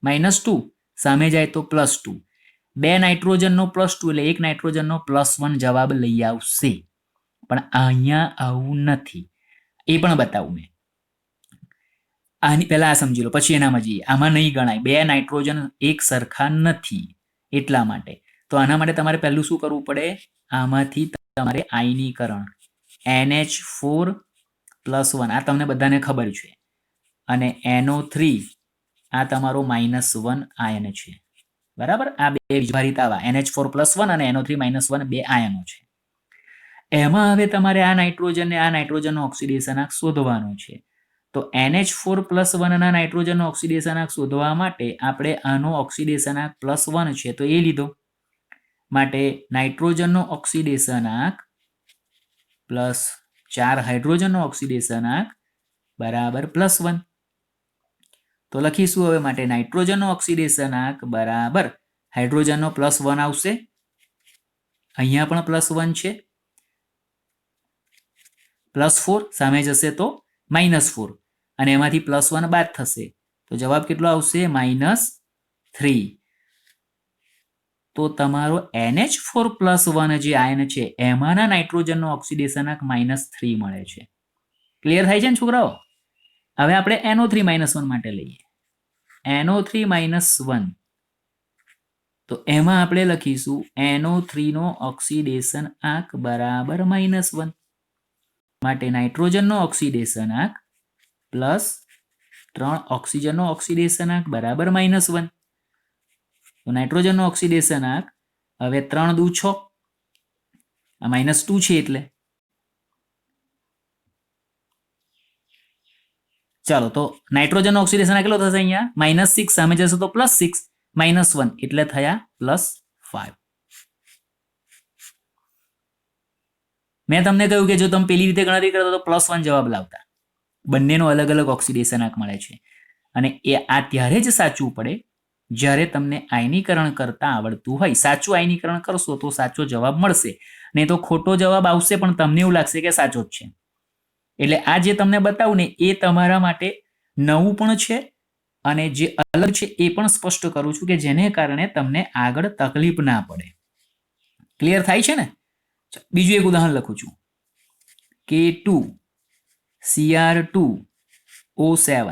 -2 સામે જાય તો +2. બે નાઇટ્રોજનનો +2 એટલે એક નાઇટ્રોજનનો +1 જવાબ લઈ આવશે. પણ અહીંયા આવું નથી, એ પણ બતાવું મેં. આની પહેલા આ સમજી લો, પછી એનામાં જઈએ. આમાં નહીં ગણાય, બે નાઇટ્રોજન એક સરખા નથી એટલા માટે. તો આના માટે તમારે પહેલું શું કરવું પડે? આમાંથી તમારે આયનીકરણ NH4+1 આ તમને બધાને ખબર છે, અને NO3 આ તમારો -1 આયન છે. બરાબર. આ બે વીજભારિત આવા NH4+1 અને NO3-1 બે આયનો છે. એમાં હવે તમારે આ નાઇટ્રોજન ને આ નાઇટ્રોજનનો ઓક્સિડેશનાંક શોધવાનો છે. તો NH4+1 ના નાઇટ્રોજનનો ઓક્સિડેશનાંક શોધવા માટે આપણે આનો ઓક્સિડેશનાંક +1 છે તો એ લીધો. માટે નાઇટ્રોજનનો ઓક્સિડેશનાંક +4 હાઇડ્રોજનનો ઓક્સિડેશનાંક બરાબર +1. તો લખીશું હવે માટે નાઇટ્રોજનનો ઓક્સિડેશનાંક બરાબર હાઇડ્રોજનનો +1 આવશે. અહીંયા પણ +1 છે. +4 સામે જશે તો -4 અને એમાંથી +1 બાદ થશે તો જવાબ કેટલો આવશે? -3. તો તમારો NH4+1 જે આયન છે એમાંના નાઇટ્રોજનનો ઓક્સિડેશનાંક -3 મળે છે. ક્લિયર થાય છે ને છોકરાઓ? હવે આપણે NO3-1 માટે લઈએ. NO3-1 તો એમાં આપણે લખીશું NO3 નો ઓક્સિડેશનાંક બરાબર -1. માટે નાઇટ્રોજનનો ઓક્સિડેશનાંક +3 ઓક્સિજનનો ઓક્સિડેશનાંક બરાબર -1. તો નાઇટ્રોજનનો ઓક્સિડેશનાંક હવે 3 દુ 6, આ -2 છે એટલે. ચાલો તો નાઇટ્રોજનનો ઓક્સિડેશનાંક કેટલો થશે? અહીંયા -6 સામે જશે તો +6, -1 એટલે થયા +5. મેં તમને કહ્યું કે જો તમે પેલી રીતે ગણતરી કરતા તો +1 જવાબ લાવતા. બંનેનો અલગ અલગ ઓક્સિડેશનાંક મળે છે અને એ આ ત્યારે જ સાચું પડે જ્યારે તમને આયનીકરણ કરતા આવડતું હોય. સાચું આયનીકરણ કરશો તો સાચો જવાબ મળશે, નહીં તો ખોટો જવાબ આવશે પણ તમને એવું લાગશે કે સાચો જ છે. એટલે આ જે તમને બતાવું ને એ તમારા માટે નવું પણ છે અને જે અલગ છે એ પણ સ્પષ્ટ કરું છું કે જેને કારણે તમને આગળ તકલીફ ના પડે. ક્લિયર થાય છે ને? બીજું એક ઉદાહરણ લખું છું. K2Cr2O7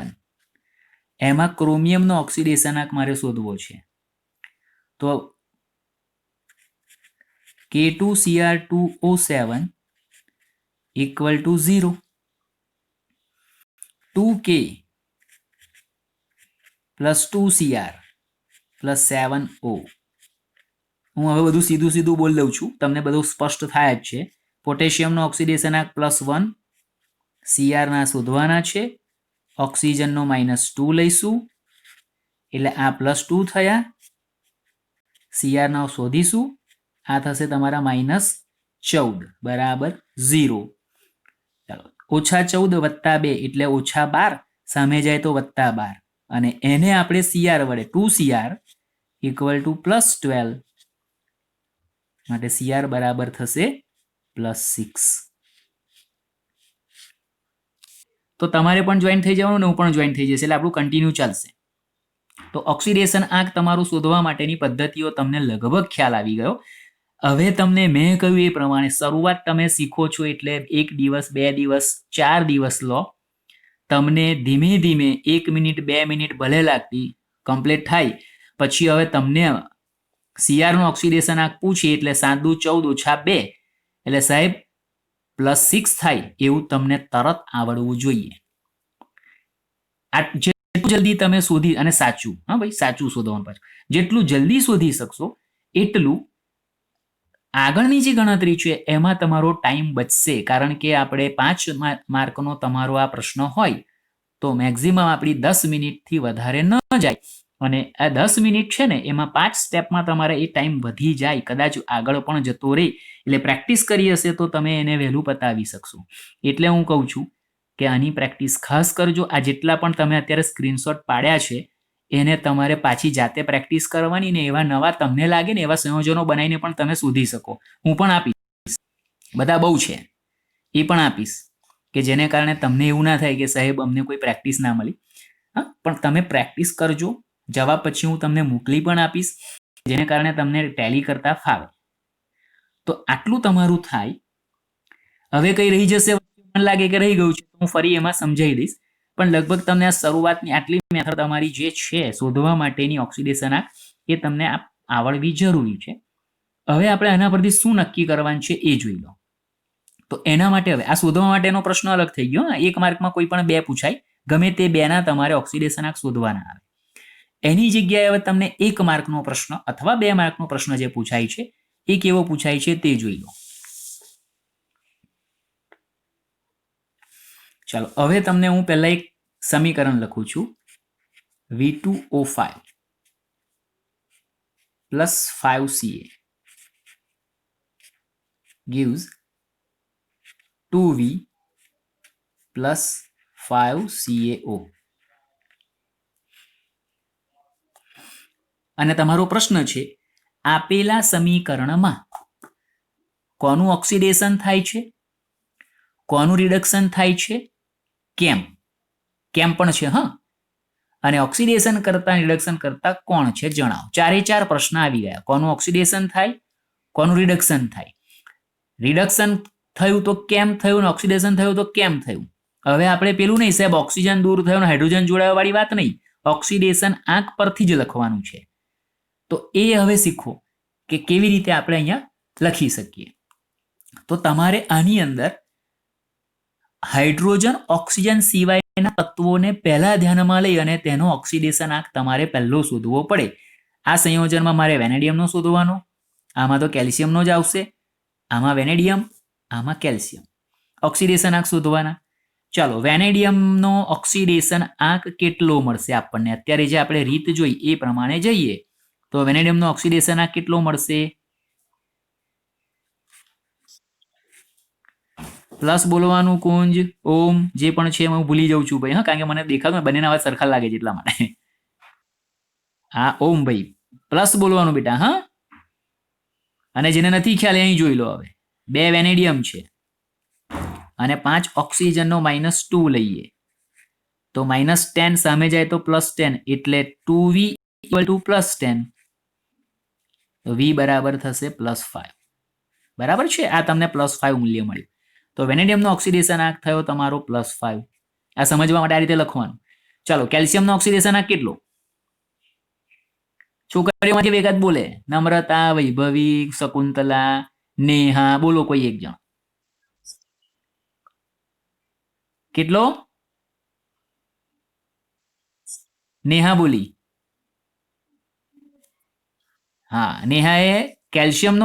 એમાં ક્રોમિયમનો ઓક્સિડેશન આંક મારે શોધવો છે. તો K2Cr2O7 equal to 0. 2K plus 2Cr plus 7O. હું હવે બધું સીધું સીધું બોલી દઉં છું, તમને બધું સ્પષ્ટ થાય જ છે. પોટેશિયમનો ઓક્સિડેશન આંક +1, Cr ના શોધવાના છે, ઓક્સિજનનો -2 લઈશું એટલે આ +2 થયા, Cr ના શોધીશું, આ થશે તમારા -14 બરાબર 0. ચાલો, -14 + 2 એટલે -12, સામે જાય તો +12, અને એને આપણે Cr વડે 2Cr equal to +12, માટે Cr બરાબર થશે +6. તો તમારે પણ જોઈન થઈ જવાનું ને હું પણ જોઈન થઈ જશે એટલે આપણું કન્ટિન્યુ ચાલશે. તો ઓક્સિડેશન આંક તમારું શોધવા માટેની પદ્ધતિઓ તમને લગભગ ખ્યાલ આવી ગયો. હવે તમને મેં કહ્યું એ પ્રમાણે શરૂઆત તમે શીખો છો એટલે 1 દિવસ 2 દિવસ 4 દિવસ લો, તમને ધીમે ધીમે 1 મિનિટ 2 મિનિટ ભલે લાગતી કમ્પ્લીટ થાય. પછી હવે તમને Cr નું ઓક્સિડેશન આંક પૂછે એટલે 7 દુ 14 -2 એટલે સાહેબ +6 થાય એવું તમને તરત આવડવું જોઈએ. જેટલું જલ્દી તમે શોધી, અને સાચું, હા ભાઈ સાચું શોધવાનું પાછું, જેટલું જલ્દી શોધી શકશો એટલું આગળની જે ગણતરી છે એમાં તમારો ટાઈમ બચશે. કારણ કે આપણે 5 માર્કનો તમારો આ પ્રશ્ન હોય તો મેક્સિમમ આપણી 10 મિનિટથી વધારે ન જાય, અને આ 10 મિનિટ છે ને એમાં 5 સ્ટેપમાં તમારે એ ટાઈમ વધી જાય, કદાચ આગળ પણ જતો રહે. એટલે પ્રેક્ટિસ કરી હશે તો તમે એને વહેલું પતાવી શકશો. એટલે હું કહું છું કે આની પ્રેક્ટિસ ખાસ કરજો. આ જેટલા પણ તમે અત્યારે સ્ક્રીનશોટ પાડ્યા છે એને તમારે પાછી જાતે પ્રેક્ટિસ કરવાની, ને એવા નવા તમને લાગે ને એવા સંયોજનો બનાવીને પણ તમે શોધી શકો. હું પણ આપીશ, બધા બહુ છે એ પણ આપીશ, કે જેને કારણે તમને એવું ના થાય કે સાહેબ અમને કોઈ પ્રેક્ટિસ ના મળી. હા, પણ તમે પ્રેક્ટિસ કરજો. જવાબ પછી હું તમને મોકલી પણ આપીશ, જેને કારણે તમને ટેલી કરતા ફાવે. તો આટલું તમારું થાય. હવે કઈ રહી જશે, મને લાગે કે રહી ગયું છે, હું ફરી એમાં સમજાવી દઈશ. પણ લગભગ તમને આ શરૂઆતની આટલી મેથડ તમારી જે છે શોધવા માટેની ઓક્સિડેશન આંક એ તમને આવડવી જરૂરી છે. હવે આપણે આના પરથી શું નક્કી કરવાનું છે એ જોઈ લો. તો એના માટે હવે આ શોધવા માટેનો પ્રશ્ન અલગ થઈ ગયો. 1 માર્કમાં કોઈ પણ 2 પૂછાય, ગમે તે 2 ના તમારે ઓક્સિડેશન આંક શોધવાના આવે. એની જગ્યાએ હવે તમને 1 માર્કનો પ્રશ્ન અથવા 2 માર્કનો પ્રશ્ન જે પૂછાય છે એ કેવો પૂછાય છે તે જોઈ લો. ચાલો, હવે તમને હું પહેલા એક સમીકરણ લખું છું. V2O5 plus 5Ca gives 2V plus 5CaO. અને તમારો પ્રશ્ન છે આપેલા સમીકરણમાં કોનું ઓક્સિડેશન થાય છે, કોનું રિડક્શન થાય છે, કેમ પણ છે. હા, અને ઓક્સિડેશન કરતા રિડક્શન કરતા કોણ છે જણાવો. 4 પ્રશ્ન આવી ગયા. કોનું ઓક્સિડેશન થાય, કોનું રિડક્શન થાય, રિડક્શન થયું તો કેમ થયું, ને ઓક્સિડેશન થયું તો કેમ થયું. હવે આપણે પેલું નહીં સાહેબ ઓક્સિજન દૂર થયો ને હાઇડ્રોજન જોડાવા વાળી વાત નહીં, ઓક્સિડેશન આંક પરથી જ લખવાનું છે. તો એ હવે શીખો કે કેવી રીતે આપણે અહીંયા લખી શકીએ. તો તમારે આની અંદર હાઇડ્રોજન ઓક્સિજન સિવાયના તત્વોને પહેલા ધ્યાનમાં લઈ અને તેનો ઓક્સિડેશન આંક તમારે પહેલો શોધવો પડે. આ સંયોજનમાં મારે વેનેડિયમનો શોધવાનો, આમાં તો કેલ્શિયમનો જ આવશે, આમાં વેનેડિયમ, આમાં કેલ્શિયમ. ઓક્સિડેશન આંક શોધવાના. ચાલો, વેનેડિયમનો ઓક્સિડેશન આંક કેટલો મળશે આપણને, અત્યારે જે આપણે રીત જોઈ એ પ્રમાણે જઈએ તો વેનેડિયમનો ઓક્સિડેશન આંક કેટલો મળશે? પ્લસ બોલવાનું કુંજ, ઓમ, જે પણ છે હું ભૂલી જાઉં છું ભાઈ. હા, કારણ કે મને દેખાતું બંનેના અવાજ સરખા લાગે છે એટલા માટે. હા ઓમ ભાઈ, પ્લસ બોલવાનું બેટા. હા, અને જેને નથી ખ્યાલ અહીં જોઈ લો. હવે 2 વેનેડિયમ છે અને 5 ઓક્સિજનનો -2 લઈએ તો -10 સામે જાય તો +10 એટલે 2V = +10, તો V બરાબર થશે +5. બરાબર છે, આ તમને +5 મૂલ્ય મળ્યું. તો વેનેડિયમનો ઓક્સિડેશન આંક થયો તમારો +5. આ સમજવા માટે આ રીતે લખવાનું. ચાલો કેલ્શિયમનો ઓક્સિડેશન આંક કેટલો? છોકરીઓમાંથી વેગાત બોલે. નમ્રતા, વૈભવી, શકુંતલા, નેહા, બોલો કોઈ એક જણ. કેટલો? નેહા બોલી. હા, નેહાએ કેલ્શિયમ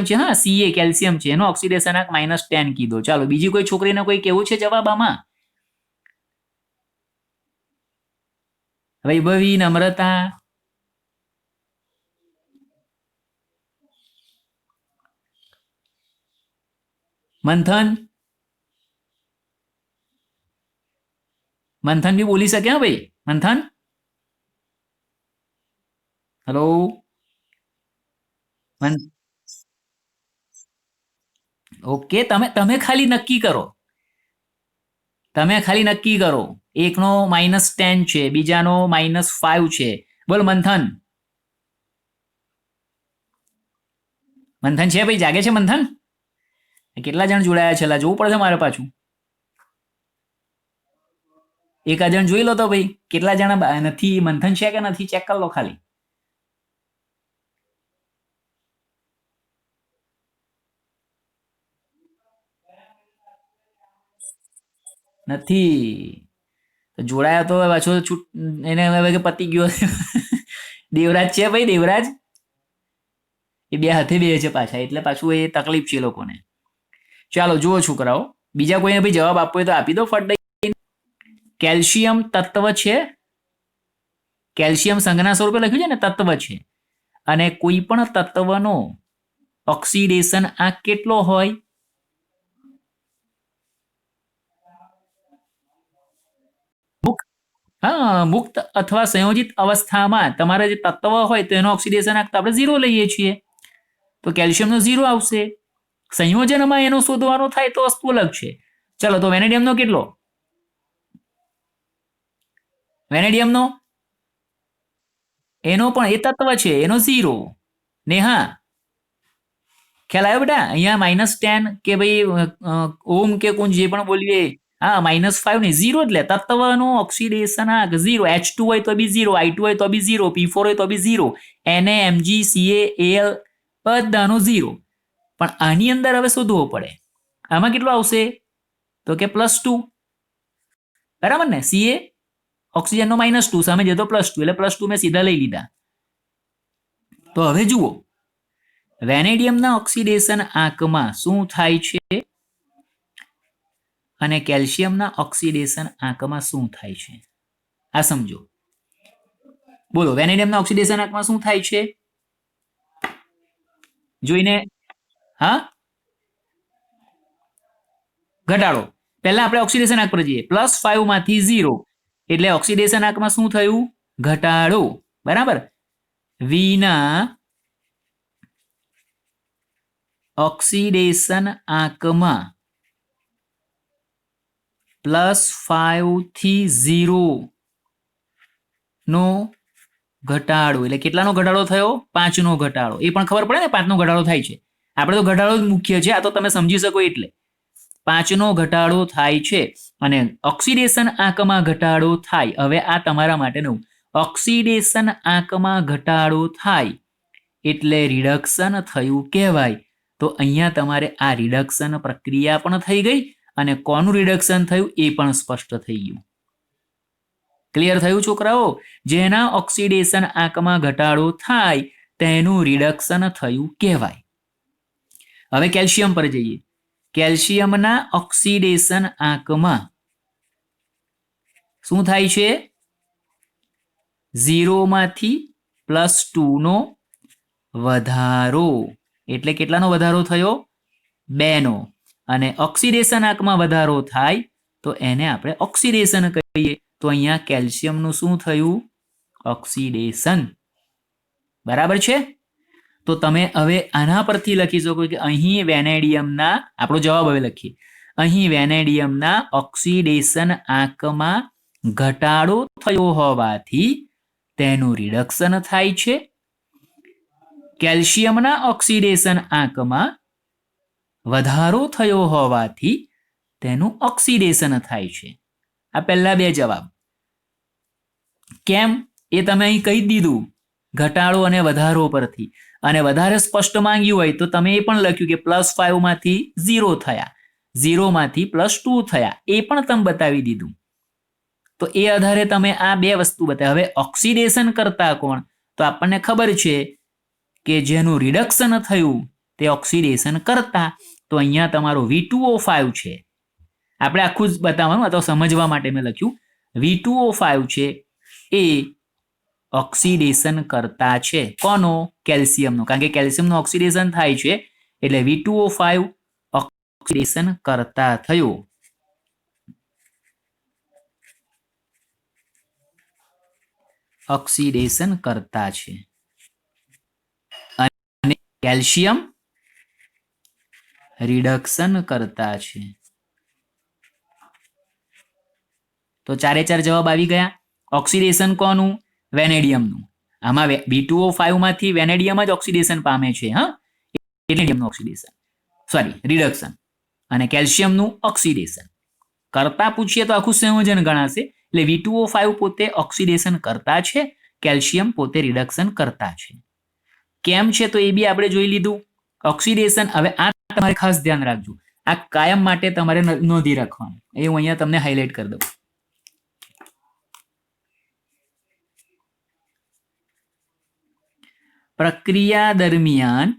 છે, હા CA કેલ્શિયમ છે, એનો ઓક્સિડેશન આંક -10 કીધો. ચાલો બીજી કોઈ છોકરીને કોઈ કેવું છે જવાબ આમાં? વૈભવી, નમ્રતા, મંથન બી બોલી શકે હા ભાઈ. મંથન, હેલો. ઓકે, તમે ખાલી નક્કી કરો. એકનો -10 છે, બીજાનો -5 છે. બોલ મંથન. મંથન છે ભાઈ, જાગે છે મંથન? કેટલા જણ જોડાયા છે? જોવું પડશે મારે પાછું. એક જણ જોઈ લો તો ભાઈ, કેટલા જણા નથી. મંથન છે કે નથી ચેક કરી લો ખાલી. નથી જોડાયા તો પાછો એને હવે કે પતી ગયો. દેવરાજ છે ભાઈ, દેવરાજ. એ બે હાથે બે છે પાછા, એટલે પાછું એ તકલીફ છે લોકોને. ચાલો જુઓ છોકરાઓ, બીજા કોઈને ભાઈ જવાબ આપવો હોય તો આપી દો ફટ. કેલ્શિયમ તત્વ છે. કેલ્શિયમ સંજ્ઞા સ્વરૂપે લખ્યું છે ને, તત્વ છે. અને કોઈ પણ તત્વનો ઓક્સિડેશન આંક કેટલો હોય? હા, મુક્ત અથવા સંયોજિત અવસ્થામાં તમારા જે તત્વ હોય તો એનો ઓક્સિડેશન આંક આપણે 0 લઈએ છીએ, તો કેલ્શિયમનો 0 આવશે. સંયોજનમાં એનો શોધવાનો થાય તો વસ્તુ અલગ છે. ચલો તો વેનેડિયમનો કેટલો? વેનેડિયમનો એનો પણ એ તત્વ છે, એનો 0. નેહા ખ્યાલ આવ્યો બેટા? અહીંયા -10 કે ભાઈ ઓમ કે કોણ જે પણ બોલીએ, હા -5 ને 0 એટલે તત્વનો ઓક્સિડેશન આંક 0. H2 હોય તો બી 0, I2 હોય તો બી 0, P4 હોય તો બી 0, Na, Mg, Ca, Al બધાનો 0. પણ આની અંદર હવે શોધવો પડે. આમાં કેટલો આવશે? તો કે +2. બરાબર ને? Ca ઓક્સિજનનો -2, સામે જતો +2, એટલે +2 મેં સીધા લઈ લીધા. તો હવે જુઓ, વેનેડિયમના ઓક્સિડેશન આંકમાં શું થાય છે અને કેલ્શિયમના ઓક્સિડેશન આંકમાં શું થાય છે, આ સમજો. બોલો, વેનેડિયમના ઓક્સિડેશન આંકમાં શું થાય છે જોઈને? હા, ઘટાડો. પહેલા આપણે ઓક્સિડેશન આંક પર જઈએ. +5 માંથી 0 એટલે ઓક્સિડેશન આંકમાં શું થયું? ઘટાડો. બરાબર. વિના ઓક્સિડેશન આંકમાં +5 થી 0 નો ઘટાડો એટલે કેટલાનો ઘટાડો થયો? 5 નો ઘટાડો. એ પણ ખબર પડે ને 5 નો ઘટાડો થાય છે. આપણે તો ઘટાડો જ મુખ્ય છે, આ તો તમે સમજી શકો એટલે. 5 નો ઘટાડો થાય છે અને ઓક્સિડેશન આંકમાં ઘટાડો થાય. હવે આ તમારા માટેનું, ઓક્સિડેશન આંકમાં ઘટાડો થાય એટલે રિડક્શન થયું કહેવાય. તો અહીંયા તમારે આ રિડક્શન પ્રક્રિયા પણ થઈ ગઈ અને કોનું રિડક્શન થયું એ પણ સ્પષ્ટ થઈ ગયું. ક્લિયર થયું છોકરાઓ? જેના ઓક્સિડેશન આંકમાં ઘટાડો થાય તેનું રિડક્શન થયું કહેવાય. હવે કેલ્શિયમ પર જઈએ. કેલ્શિયમના ઓક્સિડેશન આંકમાં શું થાય છે? 0 માંથી +2 નો વધારો. એટલે કેટલાનો વધારો થયો? 2 નો. અને ઓક્સિડેશન આંકમાં વધારો થાય તો એને આપણે ઓક્સિડેશન કહીએ. તો અહીંયા કેલ્શિયમનું શું થયું? ઓક્સિડેશન. બરાબર છે? તો તમે હવે આના પરથી લખી શકો કે અહીં વેનેડિયમના, આપણો જવાબ હવે લખીએ. અહીં વેનેડિયમના ઓક્સિડેશન આંકમાં ઘટાડો થયો હોવાથી તેનું રિડક્શન થાય છે. કેલ્શિયમના ઓક્સિડેશન આંકમાં વધારો થયો હોવાથી તેનું ઓક્સિડેશન થાય છે. આ પહેલા બે જવાબ. કેમ એ તમે અહીં કહી દીધું, ઘટાડો અને વધારો પરથી. અને વધારે સ્પષ્ટ માંગ્યું હોય તો તમે એ પણ લખ્યું કે +5 માંથી 0 થયા, 0 માંથી +2 થયા, એ પણ તમે બતાવી દીધું. તો એ આધારે તમે આ બે વસ્તુ બતાવી. હવે ઓક્સિડેશન કરતા કોણ? તો આપણને ખબર છે કે જેનું રિડક્શન થયું તે ઓક્સિડેશન કરતા. તો અહીંયા તમારો V2O5 છે. આપણે આખું જ બતાવવાનું, અથવા સમજવા માટે મેં લખ્યું V2O5 છે એ ઓક્સિડેશન કરતા છે. કોનો? કેલ્શિયમનો. કારણ કે કેલ્શિયમનું ઓક્સિડેશન થાય છે એટલે V2O5 ઓક્સિડેશન કરતા થયો. ઓક્સિડેશન કરતા છે. અને કેલ્શિયમ રિડક્શન કરતા છે. તો 4 જવાબ આવી ગયા. ઓક્સિડેશન કોનું? વેનેડિયમનું. આમાં V2O5 માંથી વેનેડિયમ જ ઓક્સિડેશન પામે છે. હા, વેનેડિયમનું ઓક્સિડેશન, સોરી રિડક્શન. અને કેલ્શિયમનું ઓક્સિડેશન. કરતા પૂછીએ તો આખું સંયોજન ગણાશે. એટલે V2O5 પોતે ઓક્સિડેશન કરતા છે, કેલ્શિયમ પોતે રિડક્શન કરતા છે. કેમ છે તો એ બી આપણે જોઈ લીધું. ઓક્સિડેશન. હવે આ તમારે ખાસ ધ્યાન રાખજો, આ કાયમ માટે તમારે નોંધી રાખવાનું. એ હું અહીંયા તમને હાઇલાઇટ કરી દઉં. પ્રક્રિયા દરમિયાન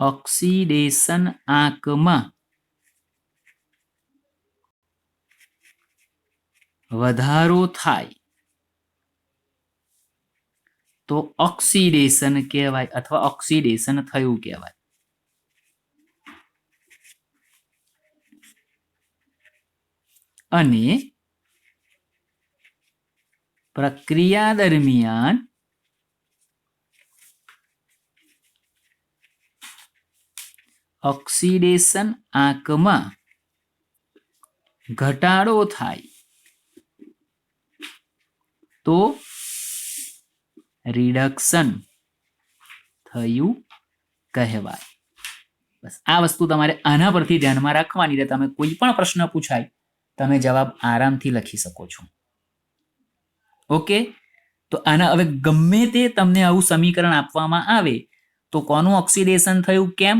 ઓક્સિડેશન આંકમાં વધારો થાય તો ઓક્સિડેશન કહેવાય, અથવા ઓક્સિડેશન થયું કહેવાય. અને પ્રક્રિયા દરમિયાન ઓક્સિડેશન આંકમાં ઘટાડો થાય તો રિડક્શન થયું કહેવાય. બસ આ વસ્તુ તમારે આના પરથી ધ્યાનમાં રાખવાની. એટલે તમે કોઈ પણ પ્રશ્ન પૂછાય તમે જવાબ આરામથી લખી શકો છો. ઓકે, તો આના હવે ગમે તે તમને આવું સમીકરણ આપવામાં આવે તો કોનું ઓક્સિડેશન થયું કેમ,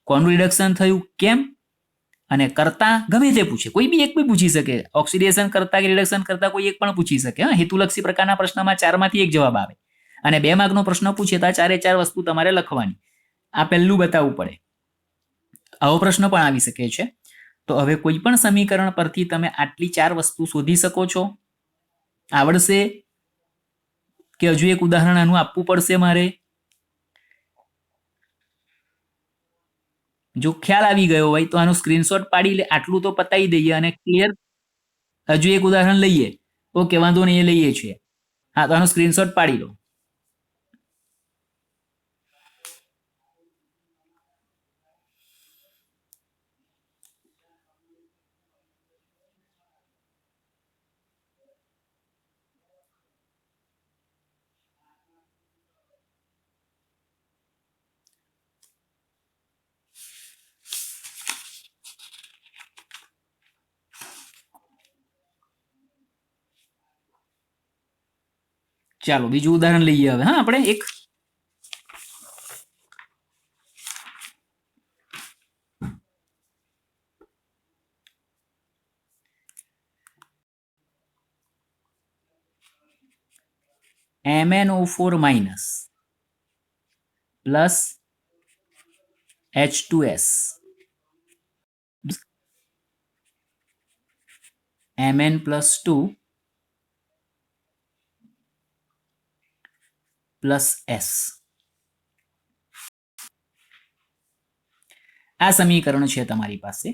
કોનું રિડક્શન થયું કેમ, અને કરતા ગમે તે પૂછે, કોઈ બી એક બી પૂછી શકે. ઓક્સિડેશન કરતા કે રિડક્શન કરતા કોઈ એક પણ પૂછી શકે. હા, હેતુલક્ષી પ્રકારના પ્રશ્નમાં 4 માંથી 1 જવાબ આવે. અને 2 માર્કનો પ્રશ્ન પૂછે તો 4 વસ્તુ તમારે લખવાની. આ પહેલું બતાવવું પડે. આવો પ્રશ્ન પણ આવી શકે છે. તો હવે કોઈ પણ સમીકરણ પરથી તમે આટલી 4 વસ્તુ શોધી શકો છો. આવડશે કે હજુ એક ઉદાહરણ આનું આપવું પડશે મારે? જો ખ્યાલ આવી ગયો હોય તો આનો સ્ક્રીનશોટ પાડી લે. આટલું તો પતાવી દઈએ અને ક્લિયર. હજુ એક ઉદાહરણ લઈએ. ઓકે, વાંધો નહીં, એ લઈએ છીએ. હા, તો આનો સ્ક્રીનશોટ પાડી લો. ચાલો બીજું ઉદાહરણ લઈએ હવે. હા, આપણે એક MnO4 minus plus H2S Mn+2 plus S. આ સમીકરણ છે તમારી પાસે.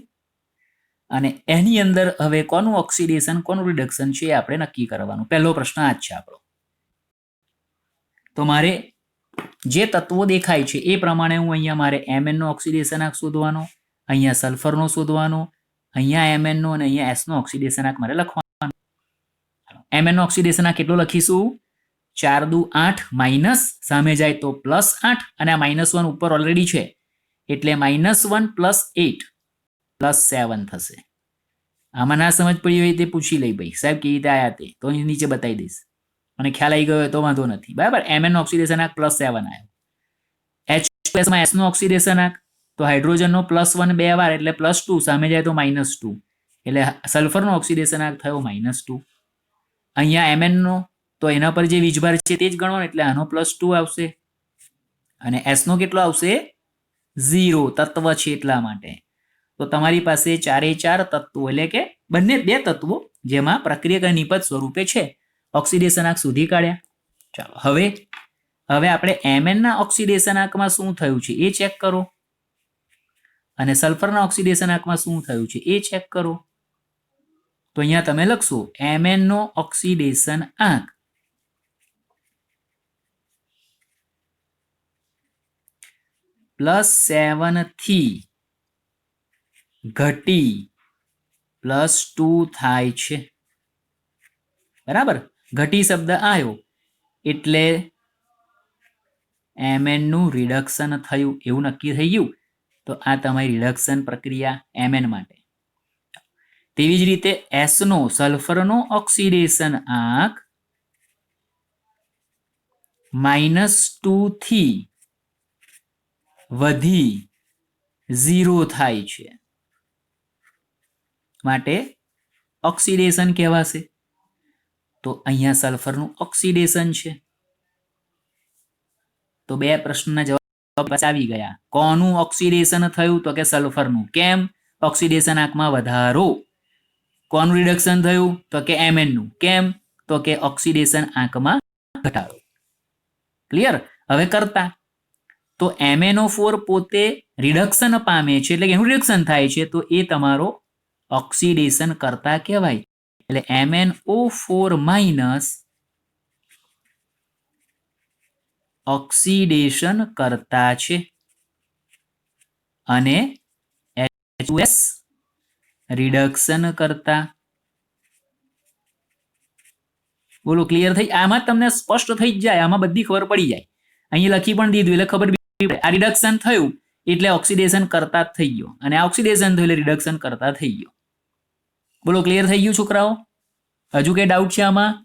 અને એની અંદર હવે કોનું ઓક્સિડેશન કોનું રિડક્શન છે એ આપણે નક્કી કરવાનું. પહેલો પ્રશ્ન આ જ છે આપણો. તો મારે જે તત્વો દેખાય છે એ પ્રમાણે હું અહીંયા મારે Mn નો ઓક્સિડેશન આંક શોધવાનો, અહીંયા સલ્ફરનો શોધવાનો, અહીંયા Mn નો અને અહીંયા S નો ઓક્સિડેશન આંક મારે લખવાનો. Mn નો ઓક્સિડેશન આંક કેટલો લખીશું? 4 દુ 8 માઇનસ સામે જાય તો +8 અને આ -1 ઉપર ઓલરેડી છે એટલે -1 + 8 + 7 થશે. આમાં ના સમજ પડી હોય તે પૂછી લઈ ભાઈ સાહેબ કેવી રીતે આયા તે તો અહીં નીચે બતાવી દઈશ અને ખ્યાલ આવી ગયો હોય તો વાંધો નથી બરાબર Mn નો ઓક્સિડેશન આંક +7 આવ્યો H2S માં S નો ઓક્સિડેશન આંક તો હાઇડ્રોજનનો +1 બે વાર એટલે +2 સામે જાય તો -2 એટલે સલ્ફરનો ઓક્સિડેશન આંક થયો -2 અહીંયા Mn નો તો એના પર જે વીજભાર છે તે જ ગણવાનો એટલે આનો +2 આવશે અને S નો કેટલો આવશે 0 તત્વ છે એટલા માટે તો તમારી પાસે 4 તત્વો એટલે કે બંને બે તત્વો જેમાં પ્રક્રિયક નિપજ સ્વરૂપે છે ઓક્સિડેશન આંક શોધી કાઢ્યા ચાલો હવે આપણે Mn ના ઓક્સિડેશન આંકમાં શું થયું છે એ ચેક કરો અને સલ્ફરના ઓક્સિડેશન આંકમાં શું થયું છે એ ચેક કરો તો અહીંયા તમે લખશો Mn નો ઓક્સિડેશન આંક +7 થી ઘટી +2 થાય છે બરાબર ઘટી શબ્દ આવ્યો એટલે Mn નું રિડક્શન થયું એવું નક્કી થઈ ગયું તો આ તમારી રિડક્શન પ્રક્રિયા Mn માટે તેવી જ રીતે S નો સલ્ફરનો ઓક્સિડેશન આંક -2 થી વધી 0 થાય છે માટે ઓક્સિડેશન કહેવાશે તો અહીંયા સલ્ફરનું ઓક્સિડેશન છે તો બે પ્રશ્નના જવાબ આવી ગયા કોનું ઓક્સિડેશન થયું તો કે સલ્ફરનું કેમ ઓક્સિડેશન આંકમાં વધારો કોનું રિડક્શન થયું તો કે Mn નું કેમ તો કે ઓક્સિડેશન આંકમાં ઘટાડો ક્લિયર હવે કરતા તો MnO4 પોતે રિડક્શન પામે છે એટલે કે એનું રિડક્શન થાય છે તો એ તમારો ઓક્સિડેશન કરતા કહેવાય એટલે MnO4- ઓક્સિડેશન કરતા છે અને H2S રિડક્શન કરતા બોલો ક્લિયર થઈ આમાં તમને સ્પષ્ટ થઈ જ જાય આમાં બધી ખબર પડી જાય અહીં લખી પણ દીધું એટલે ખબર આ રિડક્શન થયું એટલે ઓક્સિડેશન કરતા જ થઈ ગયો અને આ ઓક્સિડેશન થયું એટલે રિડક્શન કરતા થઈ ગયો બોલો ક્લિયર થઈ ગયું છોકરાઓ હજુ કઈ ડાઉટ છે આમાં